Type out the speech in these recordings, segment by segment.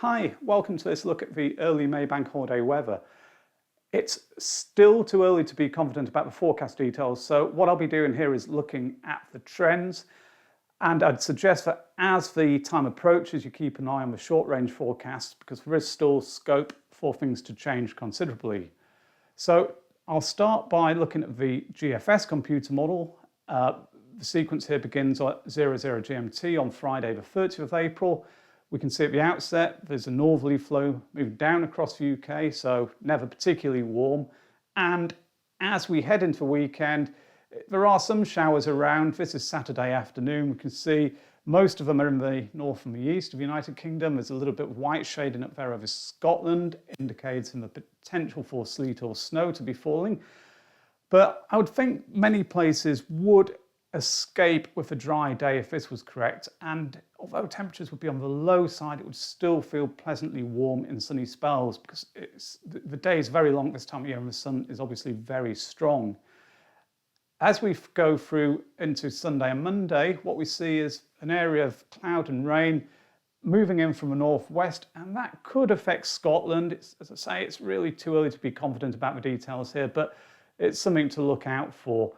Hi, welcome to this look at the early May bank holiday weather. It's still too early to be confident about the forecast details, so what I'll be doing here is looking at the trends, and I'd suggest that as the time approaches you keep an eye on the short range forecast because there is still scope for things to change considerably. So I'll start by looking at the GFS computer model. The sequence here begins at 00 GMT on Friday the 30th of April. We can see at the outset there's a northerly flow moving down across the UK, so never particularly warm. And as we head into the weekend, there are some showers around. This is Saturday afternoon. We can see most of them are in the north and the east of the United Kingdom. There's a little bit of white shading up there over Scotland, indicating the potential for sleet or snow to be falling. But I would think many places would escape with a dry day if this was correct, and although temperatures would be on the low side, it would still feel pleasantly warm in sunny spells because the day is very long this time of year and the sun is obviously very strong. As we go through into Sunday and Monday, what we see is an area of cloud and rain moving in from the northwest, and that could affect Scotland. As I say, it's really too early to be confident about the details here, but it's something to look out for.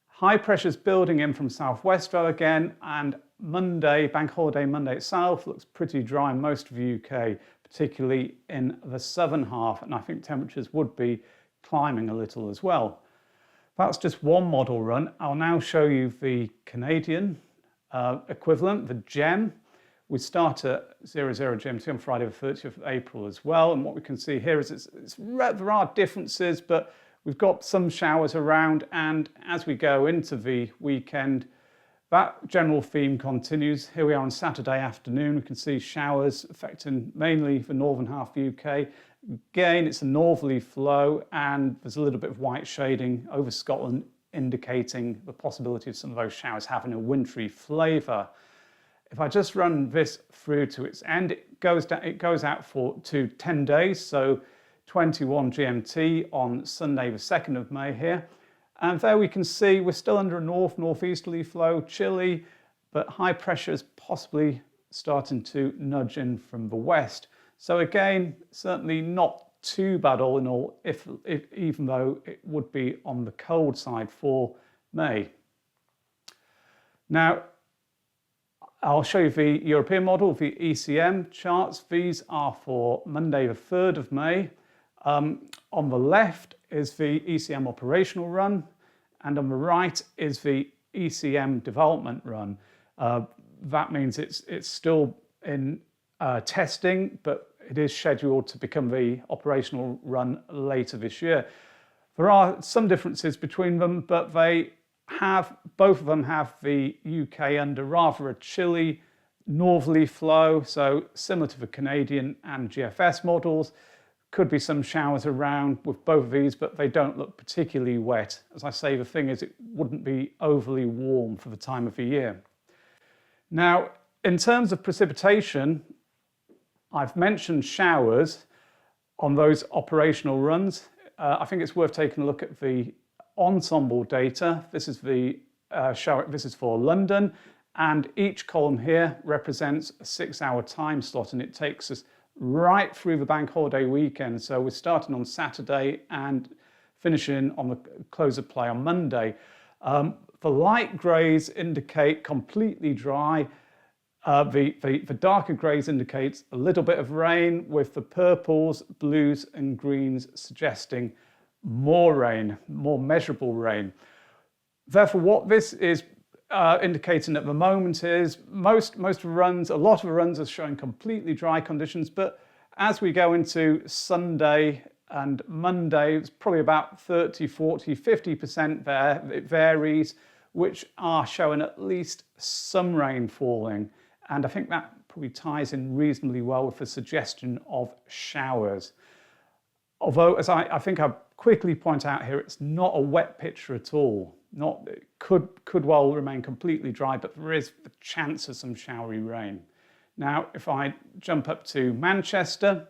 High pressures building in from southwest though again, and Monday, bank holiday Monday itself, looks pretty dry in most of the UK, particularly in the southern half, and I think temperatures would be climbing a little as well. That's just one model run. I'll now show you the Canadian equivalent, the GEM. We start at 00 GMT on Friday the 30th of April as well, and what we can see here is there are differences, but we've got some showers around, and as we go into the weekend, that general theme continues. Here we are on Saturday afternoon. We can see showers affecting mainly the northern half of the UK. Again, it's a northerly flow, and there's a little bit of white shading over Scotland, indicating the possibility of some of those showers having a wintry flavour. If I just run this through to its end, it goes out to 10 days, so 21 GMT on Sunday the 2nd of May here. And there we can see we're still under a northeasterly flow, chilly, but high pressure is possibly starting to nudge in from the west. So again, certainly not too bad all in all, even though it would be on the cold side for May. Now, I'll show you the European model, the ECM charts. These are for Monday the 3rd of May. On the left is the ECM operational run, and on the right is the ECM development run. That means it's still in testing, but it is scheduled to become the operational run later this year. There are some differences between them, but both of them have the UK under rather a chilly northerly flow, so similar to the Canadian and GFS models. Could be some showers around with both of these, but they don't look particularly wet. As I say, the thing is it wouldn't be overly warm for the time of the year. Now, in terms of precipitation, I've mentioned showers on those operational runs. I think it's worth taking a look at the ensemble data. This is the shower. This is for London, and each column here represents a 6-hour time slot, and it takes us right through the bank holiday weekend. So we're starting on Saturday and finishing on the close of play on Monday. The light greys indicate completely dry. The darker greys indicates a little bit of rain, with the purples, blues and greens suggesting more rain, more measurable rain. Therefore, what this is indicating at the moment is most of the runs, a lot of the runs are showing completely dry conditions, but as we go into Sunday and Monday, it's probably about 30, 40, 50% there, it varies, which are showing at least some rain falling. And I think that probably ties in reasonably well with the suggestion of showers. Although, as I think I quickly point out here, it's not a wet picture at all. It could well remain completely dry, but there is the chance of some showery rain. Now, if I jump up to Manchester,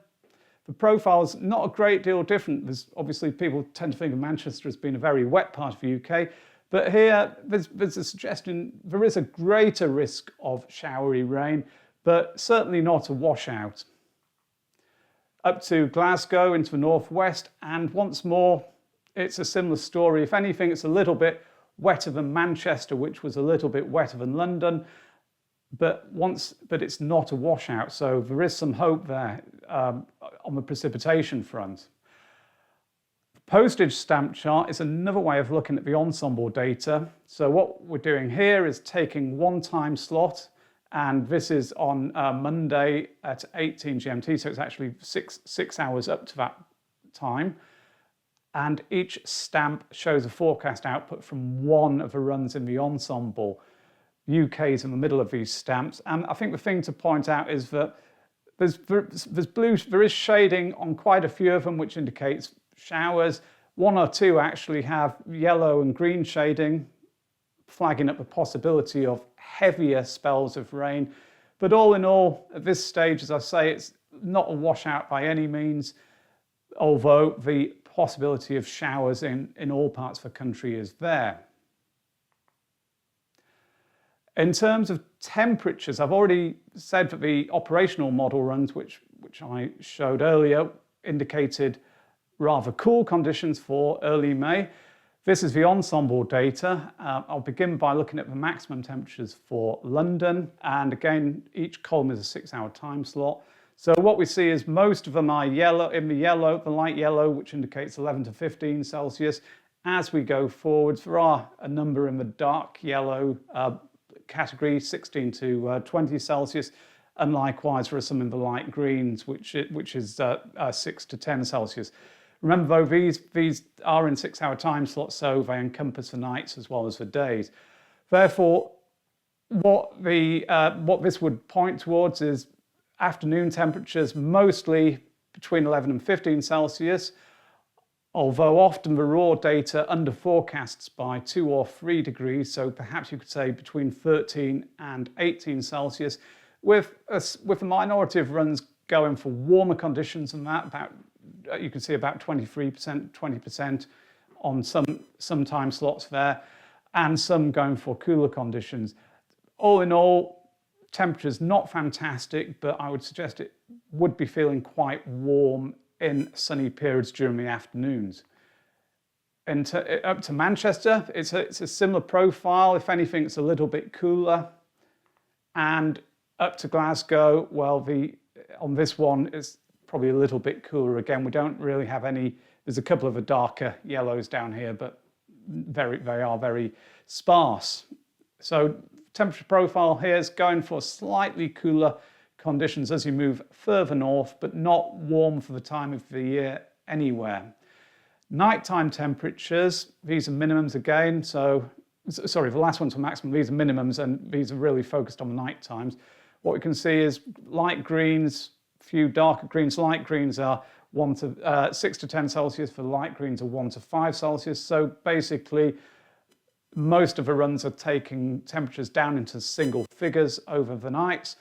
the profile's not a great deal different. There's obviously people tend to think of Manchester as being a very wet part of the UK, but here there's a suggestion there is a greater risk of showery rain, but certainly not a washout. up to Glasgow into the northwest, and once more it's a similar story. If anything, it's a little bit wetter than Manchester, which was a little bit wetter than London, but it's not a washout, so there is some hope there on the precipitation front. The postage stamp chart is another way of looking at the ensemble data. So what we're doing here is taking one time slot, and this is on Monday at 18 GMT, so it's actually six hours up to that time. And each stamp shows a forecast output from one of the runs in the ensemble. UK is in the middle of these stamps, and I think the thing to point out is that there is shading on quite a few of them, which indicates showers. One or two actually have yellow and green shading, flagging up the possibility of heavier spells of rain. But all in all, at this stage, as I say, it's not a washout by any means, although the possibility of showers in all parts of the country is there. In terms of temperatures, I've already said that the operational model runs, which I showed earlier, indicated rather cool conditions for early May. This is the ensemble data. I'll begin by looking at the maximum temperatures for London, and again, each column is a 6-hour time slot. So what we see is most of them are yellow, the light yellow, which indicates 11 to 15 Celsius. As we go forwards, there are a number in the dark yellow category, 16 to 20 Celsius, and likewise there are some in the light greens, which is 6 to 10 Celsius. Remember though, these are in 6-hour time slots, so they encompass the nights as well as the days. Therefore, what this would point towards is afternoon temperatures mostly between 11 and 15 Celsius, although often the raw data under forecasts by 2 or 3 degrees, so perhaps you could say between 13 and 18 Celsius, with a minority of runs going for warmer conditions than that. You can see about 23%, 20% on some time slots there, and some going for cooler conditions. All in all, temperatures not fantastic, but I would suggest it would be feeling quite warm in sunny periods during the afternoons. And up to Manchester, it's a similar profile. If anything, it's a little bit cooler. And up to Glasgow, well, on this one, it's probably a little bit cooler again. We don't really have any. There's a couple of the darker yellows down here, but they are very sparse. So temperature profile here is going for slightly cooler conditions as you move further north, but not warm for the time of the year anywhere. Nighttime temperatures, these are minimums again. So, sorry, the last one's for maximum. These are minimums, and these are really focused on the night times. What we can see is light greens, few darker greens. Light greens are 6 to 10 Celsius. For light greens are 1 to 5 Celsius. So basically, most of the runs are taking temperatures down into single figures over the nights.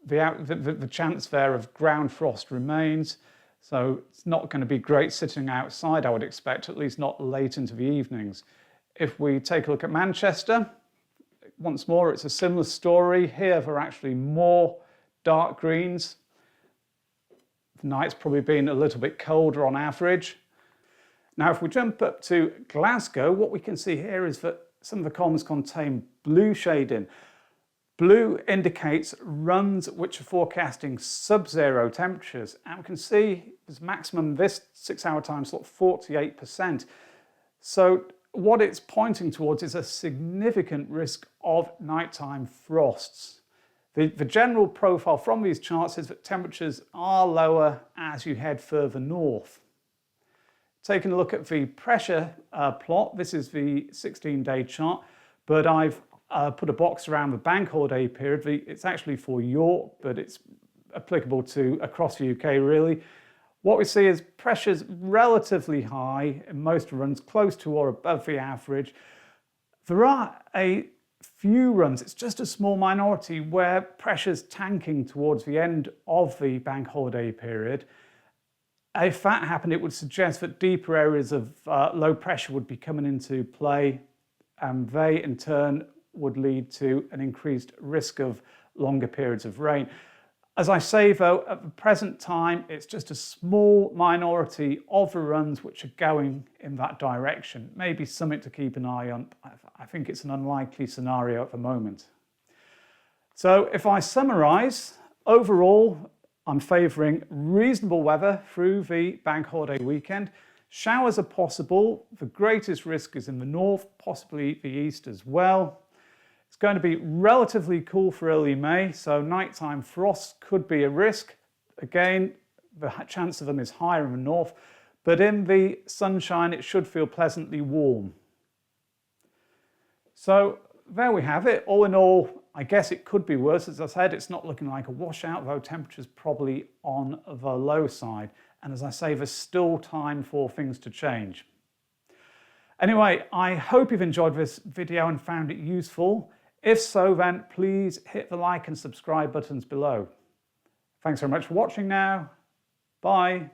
The chance there of ground frost remains, so it's not going to be great sitting outside, I would expect, at least not late into the evenings. If we take a look at Manchester, once more, it's a similar story. Here there are actually more dark greens. The night's probably been a little bit colder on average. Now, if we jump up to Glasgow, what we can see here is that some of the columns contain blue shading. Blue indicates runs which are forecasting sub-zero temperatures, and we can see there's maximum this 6-hour time slot 48%. So what it's pointing towards is a significant risk of nighttime frosts. The general profile from these charts is that temperatures are lower as you head further north. Taking a look at the pressure plot, this is the 16-day chart, but I've put a box around the bank holiday period. It's actually for York, but it's applicable to across the UK really. What we see is pressures relatively high in most runs, close to or above the average. There are a few runs, it's just a small minority, where pressure's tanking towards the end of the bank holiday period. If that happened, it would suggest that deeper areas of low pressure would be coming into play, and they in turn would lead to an increased risk of longer periods of rain. As I say though, at the present time, it's just a small minority of the runs which are going in that direction. Maybe something to keep an eye on. I think it's an unlikely scenario at the moment. So if I summarise, overall, I'm favouring reasonable weather through the bank holiday weekend. Showers are possible. The greatest risk is in the north, possibly the east as well. It's going to be relatively cool for early May, so nighttime frosts could be a risk. Again, the chance of them is higher in the north, but in the sunshine it should feel pleasantly warm. So there we have it. All in all, I guess it could be worse. As I said, it's not looking like a washout, though temperature's probably on the low side. And as I say, there's still time for things to change. Anyway, I hope you've enjoyed this video and found it useful. If so, then please hit the like and subscribe buttons below. Thanks very much for watching now. Bye.